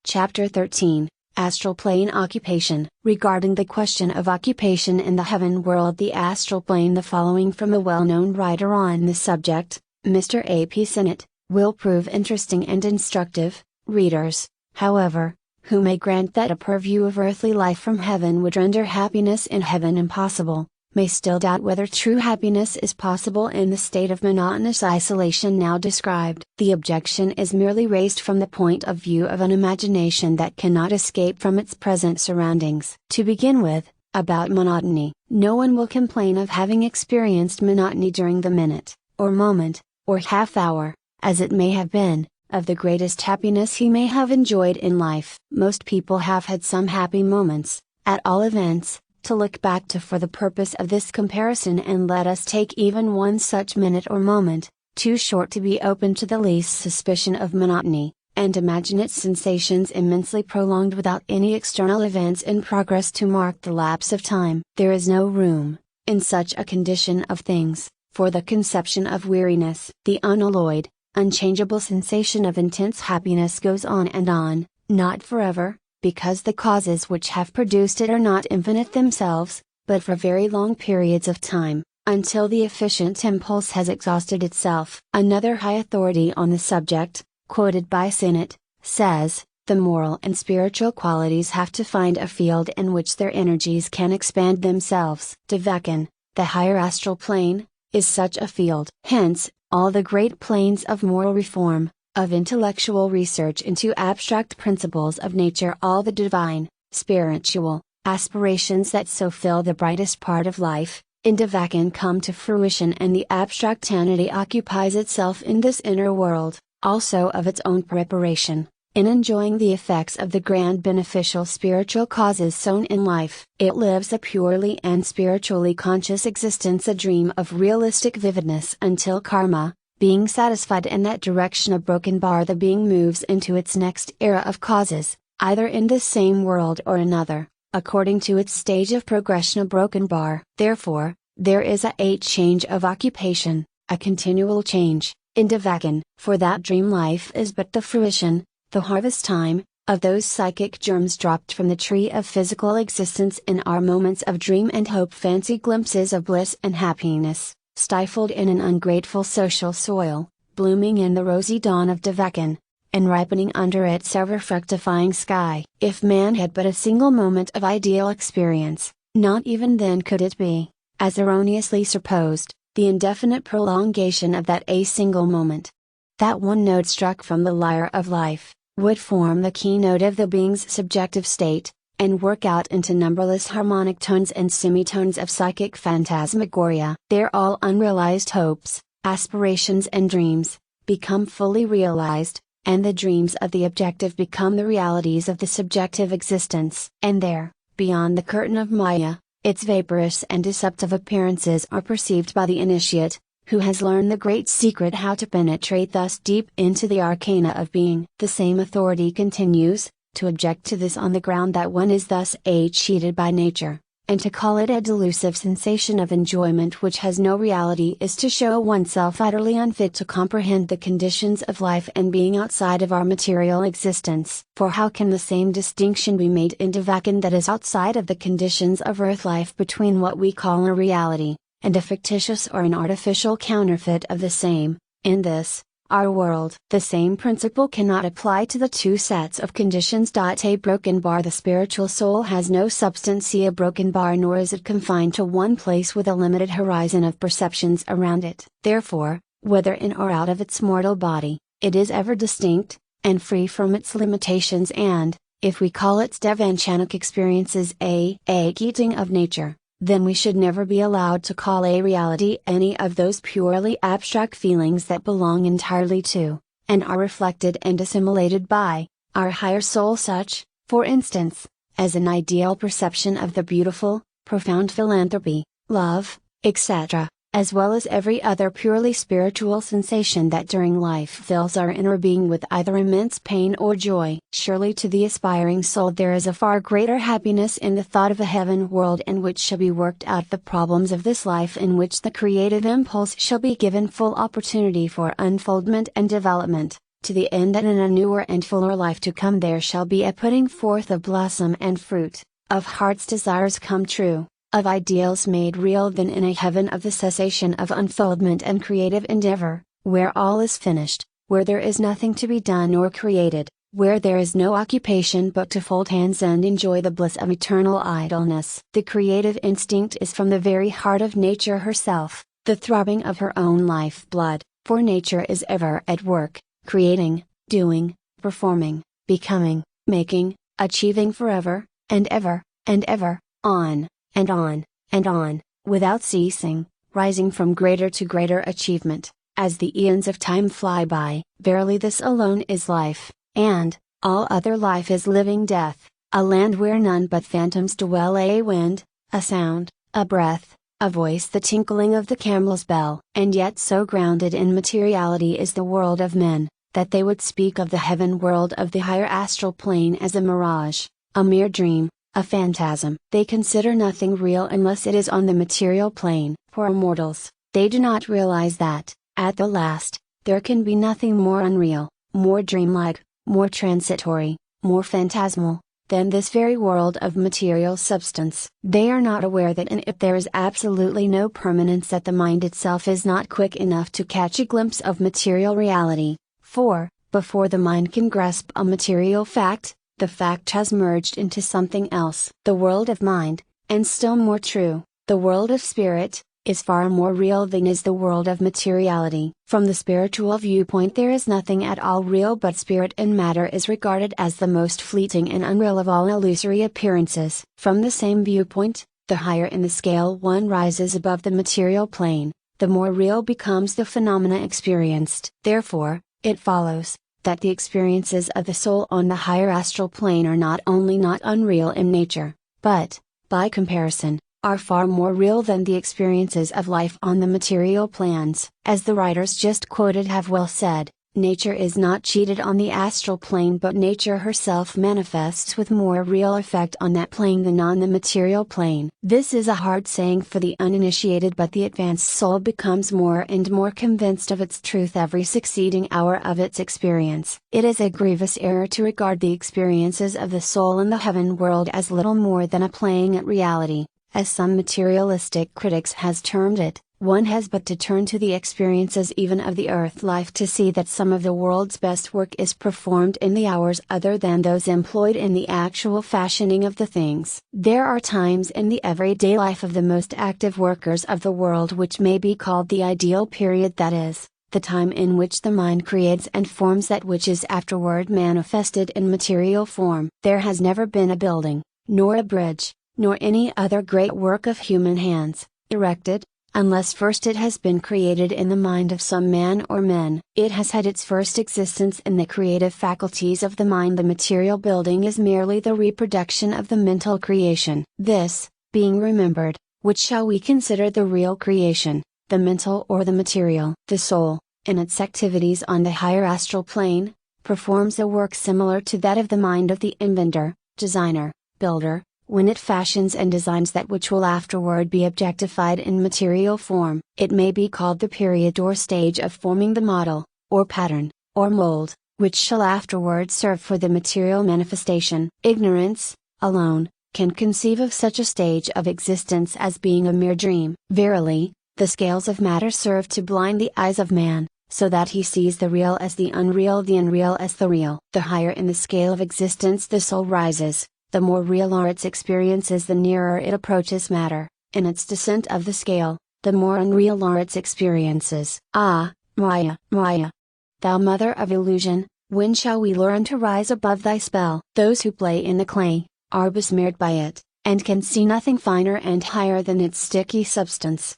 Chapter 13, Astral Plane Occupation. Regarding the question of occupation in the heaven world, the astral plane, the following from a well-known writer on this subject, Mr. YP-15-13, will prove interesting and instructive. Readers, however, who may grant that a purview of earthly life from heaven would render happiness in heaven impossible, may still doubt whether true happiness is possible in the state of monotonous isolation now described. The objection is merely raised from the point of view of an imagination that cannot escape from its present surroundings. To begin with, about monotony. No one will complain of having experienced monotony during the minute, or moment, or half hour, as it may have been, of the greatest happiness he may have enjoyed in life. Most people have had some happy moments, at all events, to look back to for the purpose of this comparison, and let us take even one such minute or moment, too short to be open to the least suspicion of monotony, and imagine its sensations immensely prolonged without any external events in progress to mark the lapse of time. There is no room, in such a condition of things, for the conception of weariness. The unalloyed, unchangeable sensation of intense happiness goes on, not forever, because the causes which have produced it are not infinite themselves, but for very long periods of time, until the efficient impulse has exhausted itself. Another high authority on the subject, quoted by Sinnett, says, the moral and spiritual qualities have to find a field in which their energies can expand themselves. Devakan, the higher astral plane, is such a field. Hence, all the great planes of moral reform, of intellectual research into abstract principles of nature, all the divine, spiritual, aspirations that so fill the brightest part of life, in Devakan come to fruition, and the abstract entity occupies itself in this inner world, also of its own preparation, in enjoying the effects of the grand beneficial spiritual causes sown in life. It lives a purely and spiritually conscious existence, a dream of realistic vividness, until karma, being satisfied in that direction a broken bar, the being moves into its next era of causes, either in this same world or another, according to its stage of progression, a broken bar. Therefore, there is a change of occupation, a continual change, in Devakan, for that dream life is but the fruition, the harvest time, of those psychic germs dropped from the tree of physical existence in our moments of dream and hope, fancy glimpses of bliss and happiness, stifled in an ungrateful social soil, blooming in the rosy dawn of Devakan, and ripening under its ever-fructifying sky. If man had but a single moment of ideal experience, not even then could it be, as erroneously supposed, the indefinite prolongation of that a single moment. That one note struck from the lyre of life, would form the keynote of the being's subjective state, and work out into numberless harmonic tones and semitones of psychic phantasmagoria. There all unrealized hopes, aspirations and dreams, become fully realized, and the dreams of the objective become the realities of the subjective existence. And there, beyond the curtain of Maya, its vaporous and deceptive appearances are perceived by the initiate, who has learned the great secret how to penetrate thus deep into the arcana of being. The same authority continues to object to this on the ground that one is thus cheated by nature, and to call it a delusive sensation of enjoyment which has no reality is to show oneself utterly unfit to comprehend the conditions of life and being outside of our material existence. For how can the same distinction be made in Devakan that is outside of the conditions of earth life between what we call a reality, and a fictitious or an artificial counterfeit of the same, in this, our world? The same principle cannot apply to the two sets of conditions. A broken bar, the spiritual soul has no substance. A broken bar, nor is it confined to one place with a limited horizon of perceptions around it. Therefore, whether in or out of its mortal body, it is ever distinct, and free from its limitations, and, if we call its devanchanic experiences a keating of nature, then we should never be allowed to call a reality any of those purely abstract feelings that belong entirely to, and are reflected and assimilated by, our higher soul, such, for instance, as an ideal perception of the beautiful, profound philanthropy, love, etc., as well as every other purely spiritual sensation that during life fills our inner being with either immense pain or joy. Surely to the aspiring soul there is a far greater happiness in the thought of a heaven world in which shall be worked out the problems of this life, in which the creative impulse shall be given full opportunity for unfoldment and development, to the end that in a newer and fuller life to come there shall be a putting forth of blossom and fruit, of heart's desires come true, of ideals made real, then in a heaven of the cessation of unfoldment and creative endeavor, where all is finished, where there is nothing to be done or created, where there is no occupation but to fold hands and enjoy the bliss of eternal idleness. The creative instinct is from the very heart of nature herself, the throbbing of her own life blood, for nature is ever at work, creating, doing, performing, becoming, making, achieving forever, and ever, on, and on, and on, without ceasing, rising from greater to greater achievement, as the eons of time fly by. Verily this alone is life, and all other life is living death, a land where none but phantoms dwell, a wind, a sound, a breath, a voice, the tinkling of the camel's bell. And yet so grounded in materiality is the world of men, that they would speak of the heaven world of the higher astral plane as a mirage, a mere dream, a phantasm. They consider nothing real unless it is on the material plane. Poor mortals, they do not realize that, at the last, there can be nothing more unreal, more dreamlike, more transitory, more phantasmal, than this very world of material substance. They are not aware that in it there is absolutely no permanence, that the mind itself is not quick enough to catch a glimpse of material reality, for, before the mind can grasp a material fact, the fact has merged into something else. The world of mind, and still more true, the world of spirit, is far more real than is the world of materiality. From the spiritual viewpoint there is nothing at all real, but spirit and matter is regarded as the most fleeting and unreal of all illusory appearances. From the same viewpoint, the higher in the scale one rises above the material plane, the more real becomes the phenomena experienced. Therefore, it follows, that the experiences of the soul on the higher astral plane are not only not unreal in nature, but, by comparison, are far more real than the experiences of life on the material plans. As the writers just quoted have well said, nature is not cheated on the astral plane, but nature herself manifests with more real effect on that plane than on the material plane. This is a hard saying for the uninitiated, but the advanced soul becomes more and more convinced of its truth every succeeding hour of its experience. It is a grievous error to regard the experiences of the soul in the heaven world as little more than a playing at reality, as some materialistic critics has termed it. One has but to turn to the experiences even of the earth life to see that some of the world's best work is performed in the hours other than those employed in the actual fashioning of the things. There are times in the everyday life of the most active workers of the world which may be called the ideal period, that is, the time in which the mind creates and forms that which is afterward manifested in material form. There has never been a building, nor a bridge, nor any other great work of human hands, erected, unless first it has been created in the mind of some man or men. It has had its first existence in the creative faculties of the mind. The material building is merely the reproduction of the mental creation. This, being remembered, which shall we consider the real creation, the mental or the material? The soul, in its activities on the higher astral plane, performs a work similar to that of the mind of the inventor, designer, builder, when it fashions and designs that which will afterward be objectified in material form. It may be called the period or stage of forming the model, or pattern, or mold, which shall afterward serve for the material manifestation. Ignorance, alone, can conceive of such a stage of existence as being a mere dream. Verily, the scales of matter serve to blind the eyes of man, so that he sees the real as the unreal as the real. The higher in the scale of existence the soul rises, the more real are its experiences. The nearer it approaches matter, in its descent of the scale, the more unreal are its experiences. Ah, Maya, Maya! Thou mother of illusion, when shall we learn to rise above thy spell? Those who play in the clay, are besmeared by it, and can see nothing finer and higher than its sticky substance.